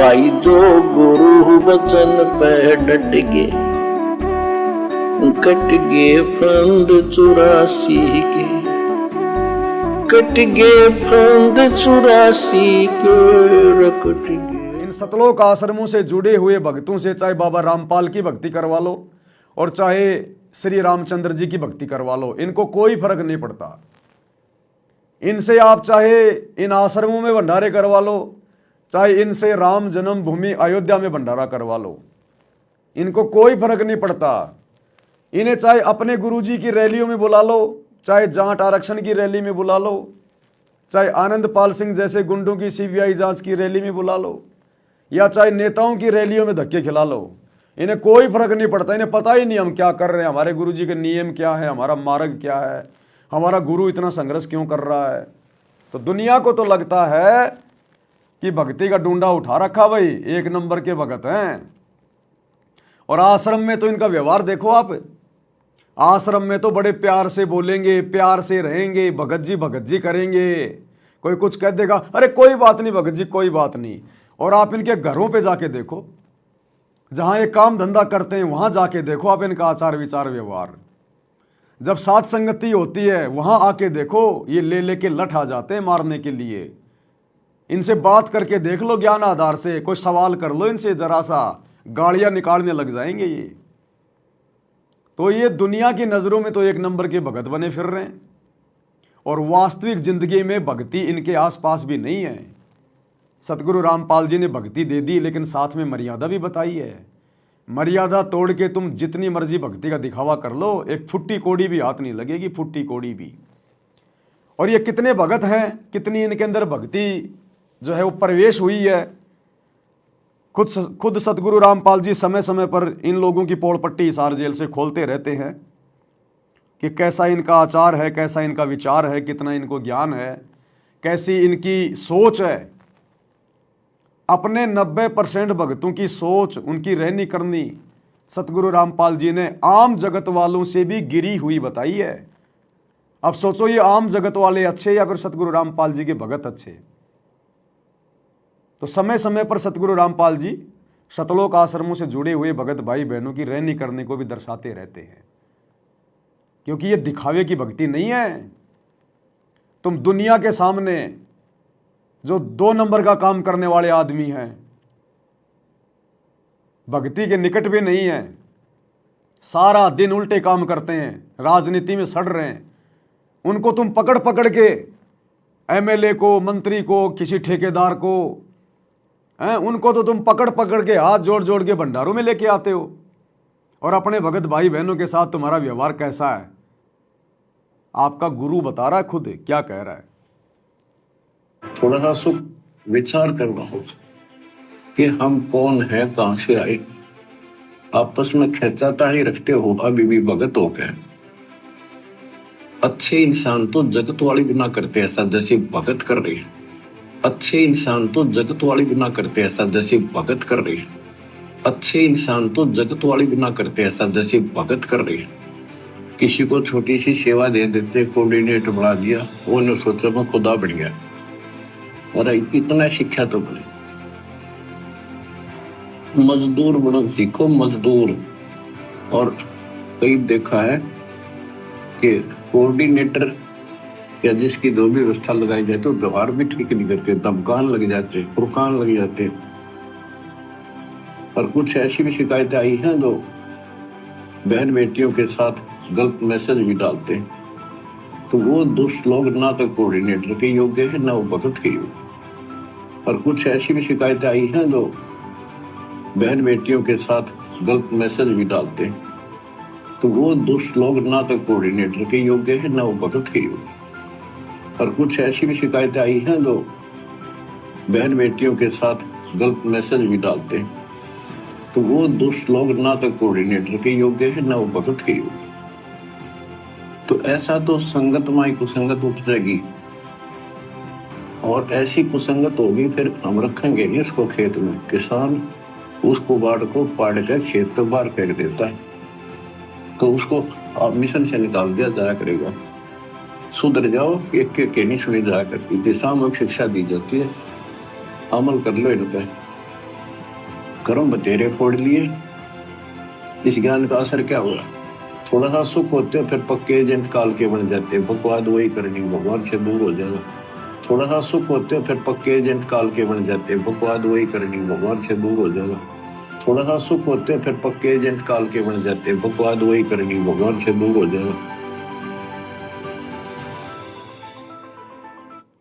भाई जो गुरु वचन पे डट गे, कट गे फंद 84 के, कट गे फंद 84 के, रकट गे। इन सतलोक आश्रमों से जुड़े हुए भक्तों से चाहे बाबा रामपाल की भक्ति करवा लो और चाहे श्री रामचंद्र जी की भक्ति करवा लो, इनको कोई फर्क नहीं पड़ता। इनसे आप चाहे इन आश्रमों में भंडारे करवा लो, चाहे इनसे राम जन्मभूमि अयोध्या में भंडारा करवा लो, इनको कोई फर्क नहीं पड़ता। इन्हें चाहे अपने गुरुजी की रैलियों में बुला लो, चाहे जाट आरक्षण की रैली में बुला लो, चाहे आनंदपाल सिंह जैसे गुंडों की सीबीआई जांच की रैली में बुला लो, या चाहे नेताओं की रैलियों में धक्के खिला लो, इन्हें कोई फर्क नहीं पड़ता। इन्हें पता ही नहीं हम क्या कर रहे हैं, हमारे गुरुजी के नियम क्या है, हमारा मार्ग क्या है, हमारा गुरु इतना संघर्ष क्यों कर रहा है। तो दुनिया को तो लगता है कि भक्ति का डूंडा उठा रखा, भाई एक नंबर के भगत हैं। और आश्रम में तो इनका व्यवहार देखो आप, आश्रम में तो बड़े प्यार से बोलेंगे, प्यार से रहेंगे, भगत जी करेंगे। कोई कुछ कह देगा, अरे कोई बात नहीं भगत जी, कोई बात नहीं। और आप इनके घरों पे जाके देखो, जहां ये काम धंधा करते हैं वहां जाके देखो आप इनका आचार विचार व्यवहार। जब साथ संगति होती है वहां आके देखो, ये ले लेके लठ आ जाते हैं मारने के लिए। इनसे बात करके देख लो ज्ञान आधार से, कोई सवाल कर लो इनसे, जरा सा गाड़ियां निकालने लग जाएंगे ये। तो ये दुनिया की नजरों में तो एक नंबर के भगत बने फिर रहे हैं, और वास्तविक जिंदगी में भक्ति इनके आसपास भी नहीं है। सतगुरु रामपाल जी ने भक्ति दे दी, लेकिन साथ में मर्यादा भी बताई है। मर्यादा तोड़ के तुम जितनी मर्जी भक्ति का दिखावा कर लो, एक फुट्टी कोड़ी भी हाथ नहीं लगेगी, फुट्टी कोड़ी भी। और ये कितने भगत हैं, कितनी इनके अंदर भक्ति जो है वो प्रवेश हुई है। खुद सतगुरु रामपाल जी समय समय पर इन लोगों की पोड़ पट्टी हिसार जेल से खोलते रहते हैं कि कैसा इनका आचार है, कैसा इनका विचार है, कितना इनको ज्ञान है, कैसी इनकी सोच है। अपने 90% भक्तों की सोच, उनकी रहनी करनी सतगुरु रामपाल जी ने आम जगत वालों से भी गिरी हुई बताई है। अब सोचो, ये आम जगत वाले अच्छे या फिर सतगुरु रामपाल जी के भगत अच्छे। तो समय समय पर सतगुरु रामपाल जी सतलोक आश्रमों से जुड़े हुए भगत भाई बहनों की रहनी करने को भी दर्शाते रहते हैं, क्योंकि ये दिखावे की भक्ति नहीं है। तुम दुनिया के सामने जो 2 नंबर का काम करने वाले आदमी हैं, भक्ति के निकट भी नहीं है, सारा दिन उल्टे काम करते हैं, राजनीति में सड़ रहे हैं, उनको तुम पकड़ पकड़ के एमएलए को, मंत्री को, किसी ठेकेदार को, उनको तो तुम पकड़ पकड़ के हाथ जोड़ जोड़ के भंडारों में लेके आते हो। और अपने भगत भाई बहनों के साथ तुम्हारा व्यवहार कैसा है, आपका गुरु बता रहा है खुद क्या कह रहा है। थोड़ा सा सुख विचार करना होगा कि हम कौन है, कहां से आए। आपस में खेचातानी रखते हो अभी भी भगत हो गए। अच्छे इंसान तो जगत वाली गुनाह करते ऐसा जैसे भगत कर रहे हैं। अच्छे इंसान तो जगत वाली गुनाह करते ऐसा जैसे भगत कर रहे हैं। अच्छे इंसान तो जगत वाली गुनाह करते ऐसा जैसे भगत कर रहे हैं। किसी को छोटी सी सेवा दे देते, कोऑर्डिनेटर बना दिया, वो ने सोचा मैं खुदा बन गया। और इतना शिक्षा तो बने, मजदूर बनो सीखो, मजदूर। और कई देखा है कि कोऑर्डिनेटर या जिसकी जो भी व्यवस्था लगाई जाए तो व्यवहार भी ठीक नहीं करते, धमकान लग जाते, फुरकान लग जाते। और कुछ ऐसी भी शिकायतें आई हैं जो बहन बेटियों के साथ गलत मैसेज भी डालते हैं। तो वो दुष्ट लोग ना तो कोऑर्डिनेटर के योग्य है, ना वो भगत के योग्य। और कुछ ऐसी भी शिकायतें आई हैं जो बहन बेटियों के साथ गलत मैसेज भी डालते हैं। तो वो दुष्ट लोग ना तो कोऑर्डिनेटर के योग्य है, ना वो भगत के योग्य। और कुछ ऐसी भी शिकायतें आई हैं जो बहन बेटियों के साथ गलत मैसेज भी डालते हैं। तो वो दुष्ट लोग ना तो कोऑर्डिनेटर के योग्य है, ना वो भगत के योग्य। तो ऐसा तो संगत माई कुसंगत उपजेगी, और ऐसी कुसंगत होगी फिर हम रखेंगे नहीं उसको खेत में। किसान उसको बाढ़ को पाड़ कर खेत तो बाहर फेंक देता है, तो उसको आप मिशन से निकाल दिया जाया करेगा। सुधर जाओ, एक के नहीं सुनी जाया करती। सामूहिक शिक्षा दी जाती है, अमल कर लो इन पे। कर्म बतेरे फोड़ लिए। इस ज्ञान का असर क्या हुआ? थोड़ा सा सुख होते हो फिर पक्के एजेंट काल के बन जाते, बकवाद वही करनी, भगवान से दूर हो जाना। थोड़ा सा सुख होते हो फिर पक्के एजेंट काल के बन जाते, बकवाद वही करनी, भगवान से दूर हो जाना। थोड़ा सा सुख होते हो फिर पक्के एजेंट काल के बन जाते, बकवाद वही करनी, भगवान से दूर हो जाना।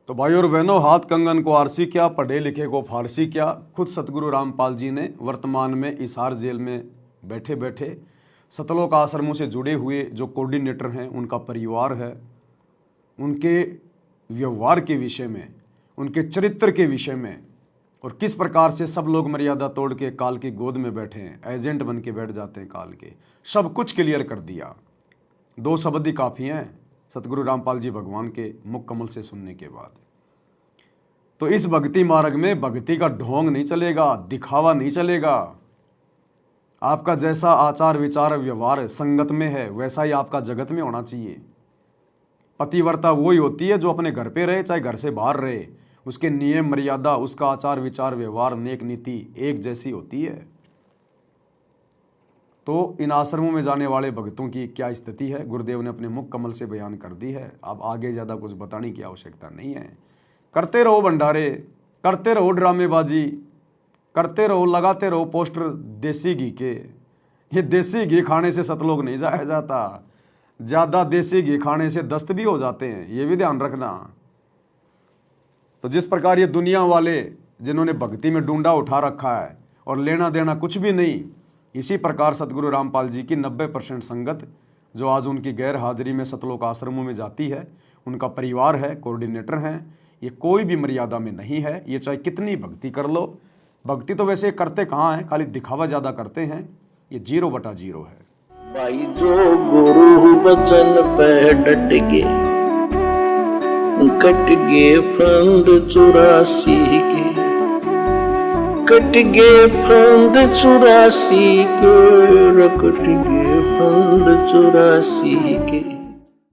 तो भाई और बहनों, हाथ कंगन को आरसी क्या, पढ़े लिखे को फारसी क्या। खुद सतगुरु रामपाल जी ने वर्तमान में हिसार जेल में बैठे बैठे सतलोक आश्रमों से जुड़े हुए जो कोऑर्डिनेटर हैं, उनका परिवार है, उनके व्यवहार के विषय में, उनके चरित्र के विषय में, और किस प्रकार से सब लोग मर्यादा तोड़ के काल की गोद में बैठे हैं, एजेंट बन के बैठ जाते हैं काल के, सब कुछ क्लियर कर दिया। 2 शब्द ही काफ़ी हैं सतगुरु रामपाल जी भगवान के मुख कमल से सुनने के बाद। तो इस भक्ति मार्ग में भक्ति का ढोंग नहीं चलेगा, दिखावा नहीं चलेगा। आपका जैसा आचार विचार व्यवहार संगत में है, वैसा ही आपका जगत में होना चाहिए। पतिव्रता वही होती है जो अपने घर पे रहे चाहे घर से बाहर रहे, उसके नियम मर्यादा, उसका आचार विचार व्यवहार नेक नीति एक जैसी होती है। तो इन आश्रमों में जाने वाले भक्तों की क्या स्थिति है, गुरुदेव ने अपने मुख कमल से बयान कर दी है। अब आगे ज़्यादा कुछ बताने की आवश्यकता नहीं है। करते रहो भंडारे, करते रहो ड्रामेबाजी, करते रहो, लगाते रहो पोस्टर देसी घी के। ये देसी घी खाने से सतलोक नहीं जाया जाता, ज़्यादा देसी घी खाने से दस्त भी हो जाते हैं, ये भी ध्यान रखना। तो जिस प्रकार ये दुनिया वाले जिन्होंने भक्ति में डूंडा उठा रखा है और लेना देना कुछ भी नहीं, इसी प्रकार सतगुरु रामपाल जी की 90% संगत जो आज उनकी गैर हाजिरी में सतलोक आश्रमों में जाती है, उनका परिवार है, कोऑर्डिनेटर हैं, ये कोई भी मर्यादा में नहीं है। ये चाहे कितनी भक्ति कर लो, भक्ति तो वैसे करते कहाँ हैं, खाली दिखावा ज़्यादा करते हैं। ये 0/0 है। भाई जो गुरु बचन पे डट गए, कट गए फंद 84 के, कट गए फंद 84 के, कट गए फंद 84 के।